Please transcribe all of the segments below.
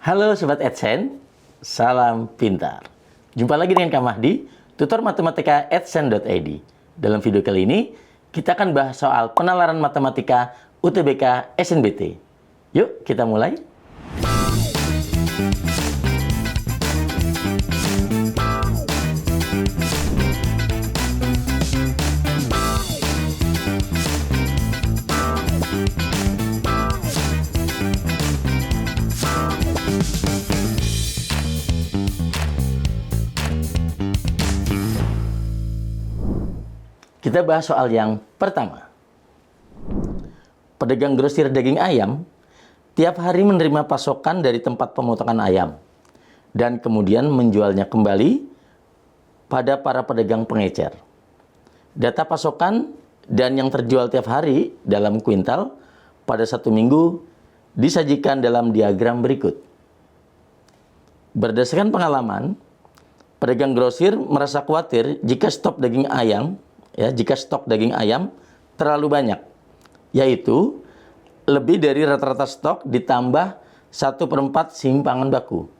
Halo Sobat AdSense, salam pintar. Jumpa lagi dengan Kak Mahdi, tutor matematika adsense.id. Dalam video kali ini, kita akan bahas soal penalaran matematika UTBK SNBT. Yuk, kita mulai. Kita bahas soal yang pertama. Pedagang grosir daging ayam tiap hari menerima pasokan dari tempat pemotongan ayam dan kemudian menjualnya kembali pada para pedagang pengecer. Data pasokan dan yang terjual tiap hari dalam kuintal pada 1 minggu disajikan dalam diagram berikut. Berdasarkan pengalaman, pedagang grosir merasa khawatir jika stok daging ayam terlalu banyak, yaitu lebih dari rata-rata stok ditambah 1/4 simpangan baku.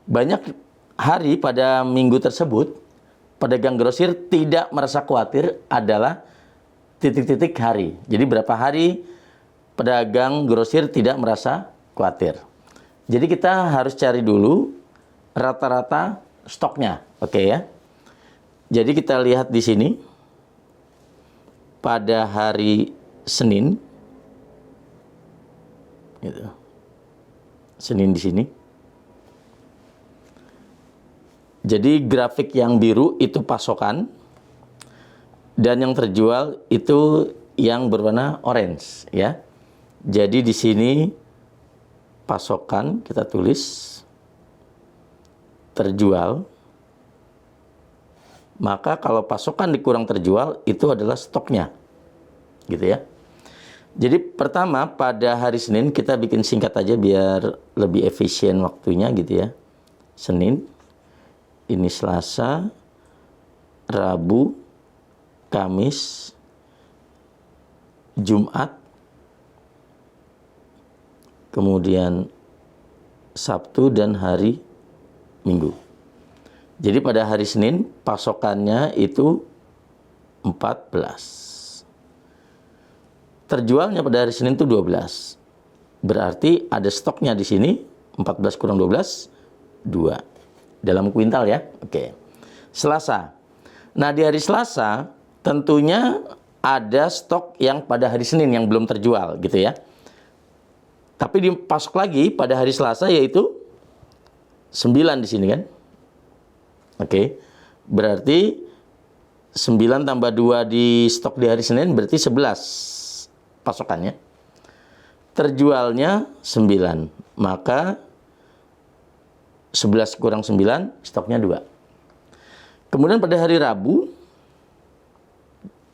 Banyak hari pada minggu tersebut, pedagang grosir tidak merasa khawatir adalah titik-titik hari. Jadi berapa hari pedagang grosir tidak merasa khawatir. Jadi kita harus cari dulu rata-rata stoknya, oke ya. Jadi kita lihat di sini. Pada hari Senin, gitu. Senin di sini. Jadi grafik yang biru itu pasokan dan yang terjual itu yang berwarna orange, ya. Jadi di sini pasokan kita tulis terjual. Maka kalau pasokan dikurang terjual, itu adalah stoknya. Gitu ya. Jadi pertama pada hari Senin kita bikin singkat aja biar lebih efisien waktunya gitu ya. Senin, ini Selasa, Rabu, Kamis, Jumat, kemudian Sabtu dan hari Minggu. Jadi pada hari Senin pasokannya itu 14. Terjualnya pada hari Senin itu 12. Berarti ada stoknya di sini 14 kurang 12 2. Dalam kuintal ya. Oke. Selasa. Nah, di hari Selasa tentunya ada stok yang pada hari Senin yang belum terjual gitu ya. Tapi dipasok lagi pada hari Selasa yaitu 9 di sini kan. Oke, berarti 9 tambah 2 di stok di hari Senin berarti 11 pasokannya. Terjualnya 9, maka 11 kurang 9, stoknya 2. Kemudian pada hari Rabu,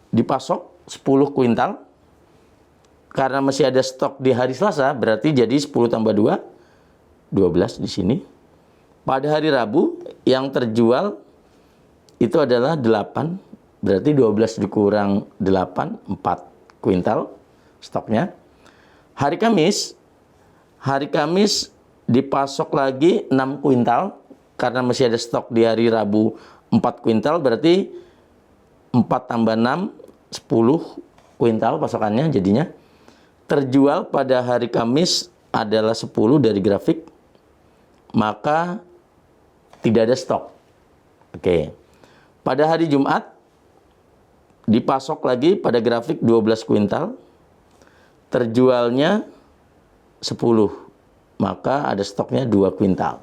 dipasok 10 kuintal. Karena masih ada stok di hari Selasa, berarti jadi 10 tambah 2, 12 di sini. Pada hari Rabu yang terjual itu adalah 8, berarti 12 dikurang 8, 4 kuintal stoknya. Hari Kamis dipasok lagi 6 kuintal, karena masih ada stok di hari Rabu 4 kuintal, berarti 4 tambah 6, 10 kuintal pasokannya jadinya. Terjual pada hari Kamis adalah 10 dari grafik, maka tidak ada stok. Oke. Pada hari Jumat dipasok lagi pada grafik 12 kuintal. Terjualnya 10. Maka ada stoknya 2 kuintal.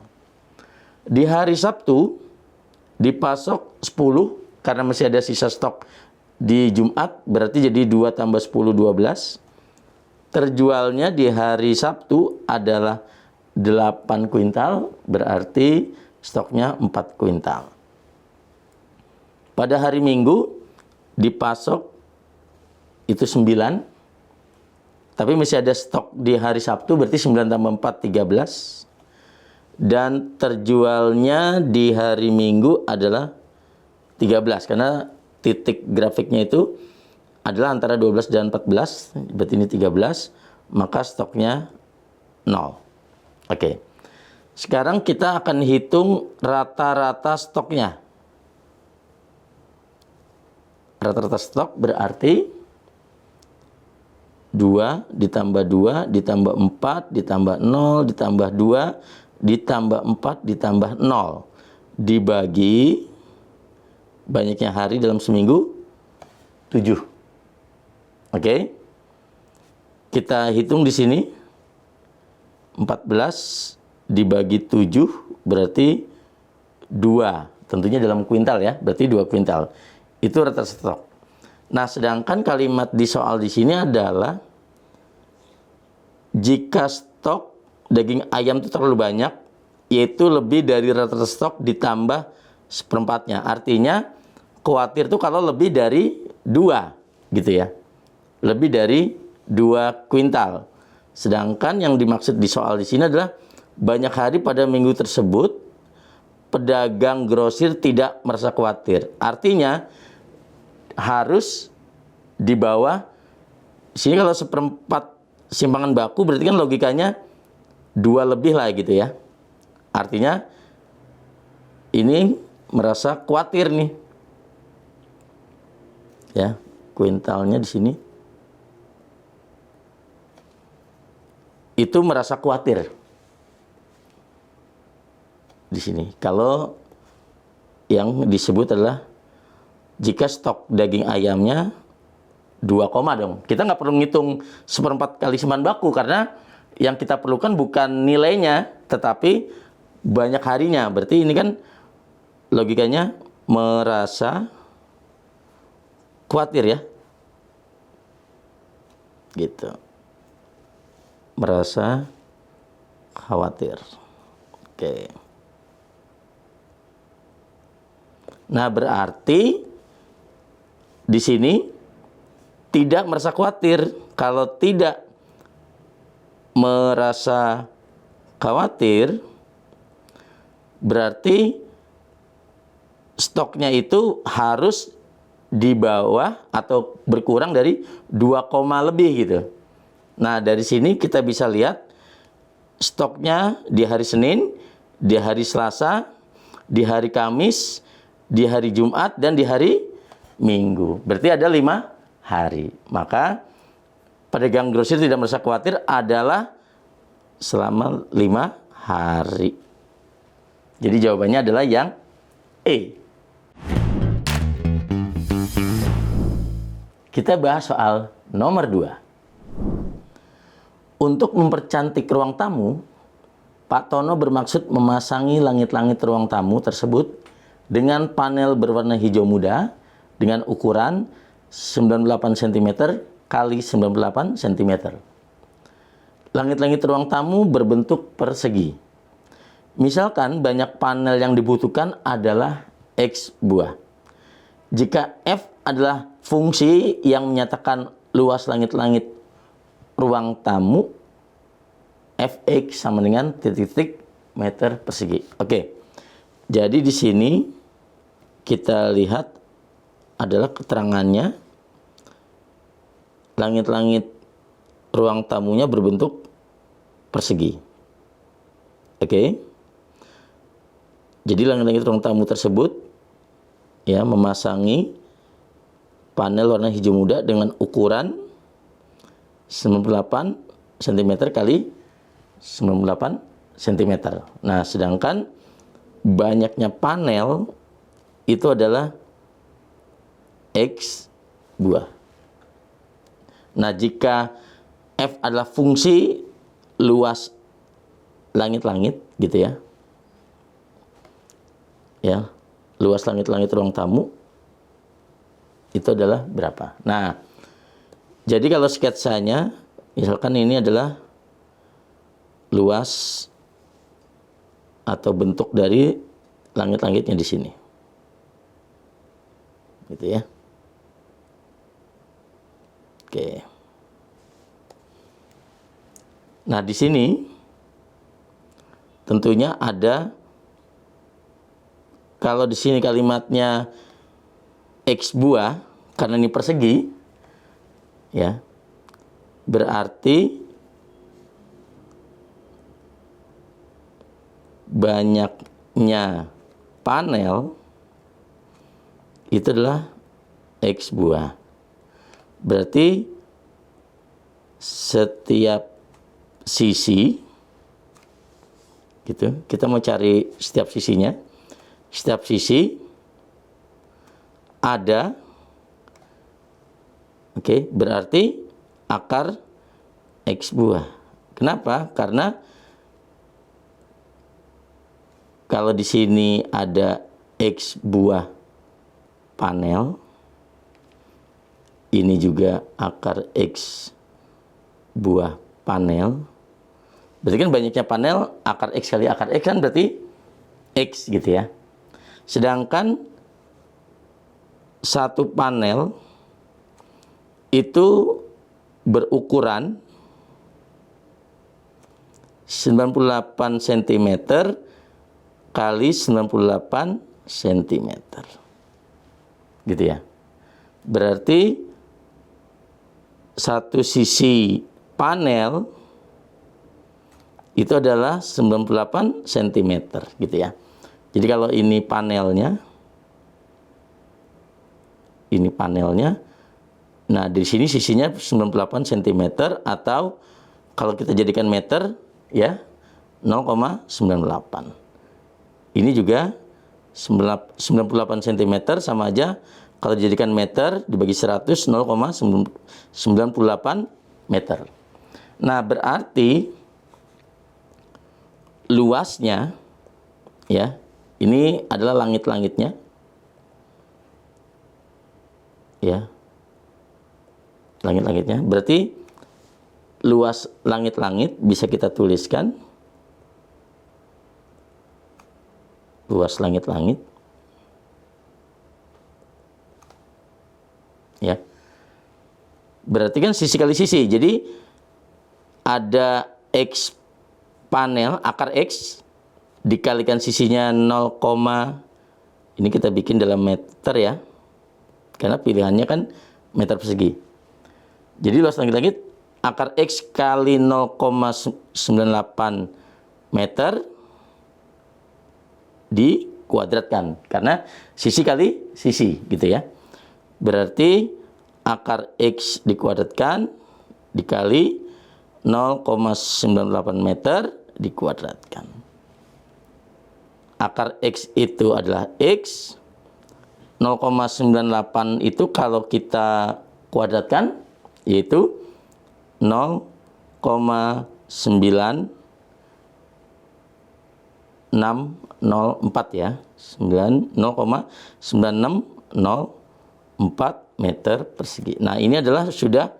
Di hari Sabtu dipasok 10 karena masih ada sisa stok di Jumat, berarti jadi 2 tambah 10 12. Terjualnya di hari Sabtu adalah 8 kuintal, berarti stoknya 4 kuintal. Pada hari Minggu dipasok itu 9. Tapi masih ada stok di hari Sabtu, berarti 9 tambah 4 13. Dan terjualnya di hari Minggu adalah 13 karena titik grafiknya itu adalah antara 12 dan 14, berarti ini 13, maka stoknya 0. Oke. Sekarang kita akan hitung rata-rata stoknya. Rata-rata stok berarti 2 ditambah 2 ditambah 4 ditambah 0 ditambah 2 ditambah 4 ditambah 0 dibagi banyaknya hari dalam seminggu 7. Oke. Kita hitung di sini 14 dibagi 7 berarti 2. Tentunya dalam kuintal ya, berarti 2 kuintal. Itu rata stok. Nah, sedangkan kalimat di soal di sini adalah jika stok daging ayam itu terlalu banyak, yaitu lebih dari rata stok ditambah seperempatnya. Artinya khawatir itu kalau lebih dari 2 gitu ya. Lebih dari 2 kuintal. Sedangkan yang dimaksud di soal di sini adalah banyak hari pada minggu tersebut pedagang grosir tidak merasa khawatir. Artinya harus di bawah sini. Kalau seperempat simpangan baku berarti kan logikanya 2 lebih lah gitu ya. Artinya ini merasa khawatir nih. Ya, kuintalnya di sini. Itu merasa khawatir. Di sini. Kalau yang disebut adalah jika stok daging ayamnya 2, dong. Kita nggak perlu ngitung seperempat kali simpan baku karena yang kita perlukan bukan nilainya, tetapi banyak harinya. Berarti ini kan logikanya merasa khawatir ya. Gitu. Merasa khawatir. Oke. Nah, berarti di sini tidak merasa khawatir. Kalau tidak merasa khawatir, berarti stoknya itu harus di bawah atau berkurang dari 2, lebih gitu. Nah, dari sini kita bisa lihat stoknya di hari Senin, di hari Selasa, di hari Kamis, di hari Jumat, dan di hari Minggu. Berarti ada 5 hari. Maka pedagang grosir tidak merasa khawatir adalah selama 5 hari. Jadi jawabannya adalah yang E. Kita bahas soal nomor 2. Untuk mempercantik ruang tamu, Pak Tono bermaksud memasangi langit-langit ruang tamu tersebut dengan panel berwarna hijau muda dengan ukuran 98 cm kali 98 cm. Langit-langit ruang tamu berbentuk persegi. Misalkan banyak panel yang dibutuhkan adalah X buah. Jika F adalah fungsi yang menyatakan luas langit-langit ruang tamu, Fx sama dengan titik-titik meter persegi. Oke. Jadi di sini kita lihat adalah keterangannya langit-langit ruang tamunya berbentuk persegi. Oke. Jadi langit-langit ruang tamu tersebut ya memasangi panel warna hijau muda dengan ukuran 98 cm kali 98 cm. Nah, sedangkan banyaknya panel itu adalah X buah. Nah, jika F adalah fungsi luas langit-langit gitu ya. Ya, luas langit-langit ruang tamu itu adalah berapa? Nah, jadi kalau sketsanya misalkan ini adalah luas atau bentuk dari langit-langitnya di sini. Gitu ya. Oke. Nah, di sini tentunya ada, kalau di sini kalimatnya X buah karena ini persegi ya. Berarti banyaknya panel itu adalah X buah. Berarti setiap sisi gitu, kita mau cari setiap sisinya. Setiap sisi ada, oke, berarti akar X buah. Kenapa? Karena kalau di sini ada X buah panel, ini juga akar X buah panel. Berarti kan banyaknya panel, akar X kali akar X kan berarti X gitu ya. Sedangkan satu panel itu berukuran 98 cm kali 98 cm. Gitu ya. Berarti satu sisi panel itu adalah 98 cm gitu ya. Jadi kalau ini panelnya, nah di sini sisinya 98 cm, atau kalau kita jadikan meter ya 0,98. Ini juga 98 cm sama aja kalau dijadikan meter dibagi 100 0,98 meter. Nah, berarti luasnya ya, ini adalah langit-langitnya. Ya. Langit-langitnya. Berarti luas langit-langit bisa kita tuliskan. Luas langit-langit. Ya. Berarti kan sisi kali sisi. Jadi ada X panel, akar X dikalikan sisinya 0, ini kita bikin dalam meter ya. Karena pilihannya kan meter persegi. Jadi luas langit-langit akar X kali 0,98 meter dikuadratkan. Karena sisi kali sisi gitu ya. Berarti akar X dikuadratkan dikali 0,98 meter dikuadratkan. Akar X itu adalah X. 0,98 itu kalau kita kuadratkan yaitu 0,9604 ya. 0,9604 meter persegi. Nah, ini adalah sudah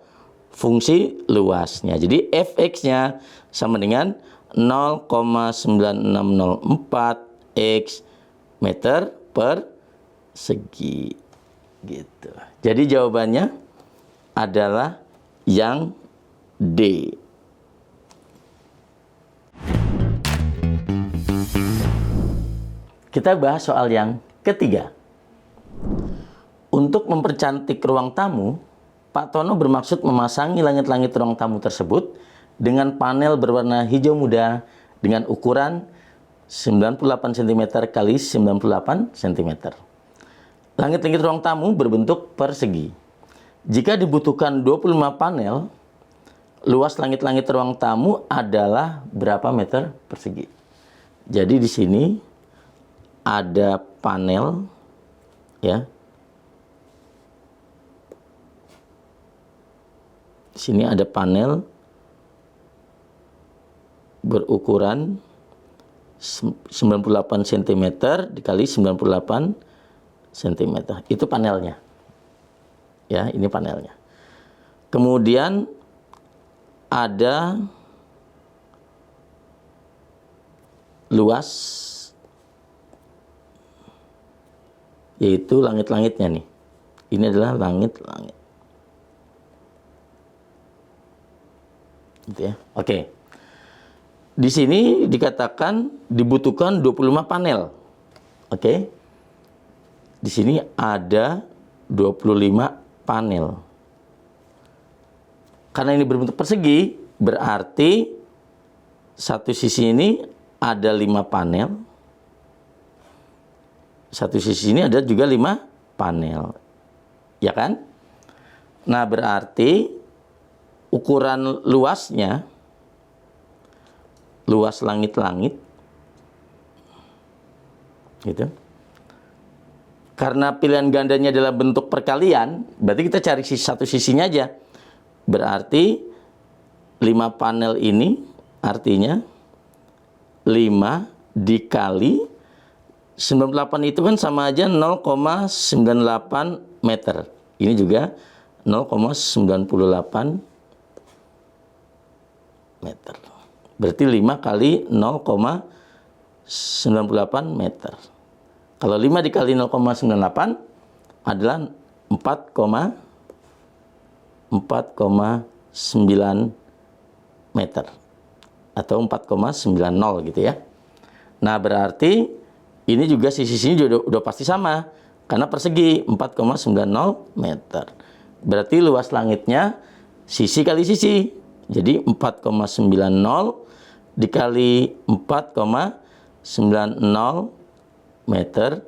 fungsi luasnya. Jadi fx-nya sama dengan 0,9604 x meter persegi gitu. Jadi jawabannya adalah yang D. Kita bahas soal yang ketiga. Untuk mempercantik ruang tamu, Pak Tono bermaksud memasangi langit-langit ruang tamu tersebut dengan panel berwarna hijau muda dengan ukuran 98 cm kali 98 cm. Langit-langit ruang tamu berbentuk persegi. Jika dibutuhkan 25 panel, luas langit-langit ruang tamu adalah berapa meter persegi? Jadi di sini ada panel ya. Di sini ada panel berukuran 98 cm dikali 98 cm. Itu panelnya. Ya, ini panelnya. Kemudian ada luas, yaitu langit-langitnya nih. Ini adalah langit-langit. Gitu ya. Oke. Di sini dikatakan dibutuhkan 25 panel. Oke. Di sini ada 25 panel. Karena ini berbentuk persegi, berarti satu sisi ini ada 5 panel. Satu sisi ini ada juga 5 panel. Ya kan? Nah, berarti ukuran luasnya, luas langit-langit, gitu. Karena pilihan gandanya adalah bentuk perkalian, berarti kita cari satu sisinya aja. Berarti 5 panel ini artinya 5 dikali 98 itu kan sama aja 0,98 meter. Ini juga 0,98 meter. Berarti 5 kali 0,98 meter. Kalau 5 dikali 0,98 adalah 4,9 meter. Atau 4,90 gitu ya. Nah, berarti ini juga sisi-sisinya udah pasti sama. Karena persegi 4,90 meter. Berarti luas langitnya sisi kali sisi. Jadi 4,90 dikali 4,90 meter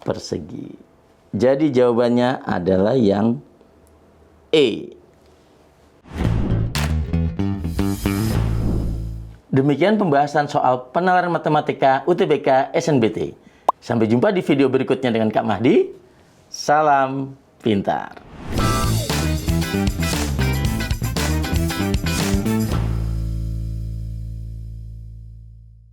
persegi. Jadi jawabannya adalah yang E. Demikian pembahasan soal penalaran matematika UTBK SNBT. Sampai jumpa di video berikutnya dengan Kak Mahdi. Salam pintar.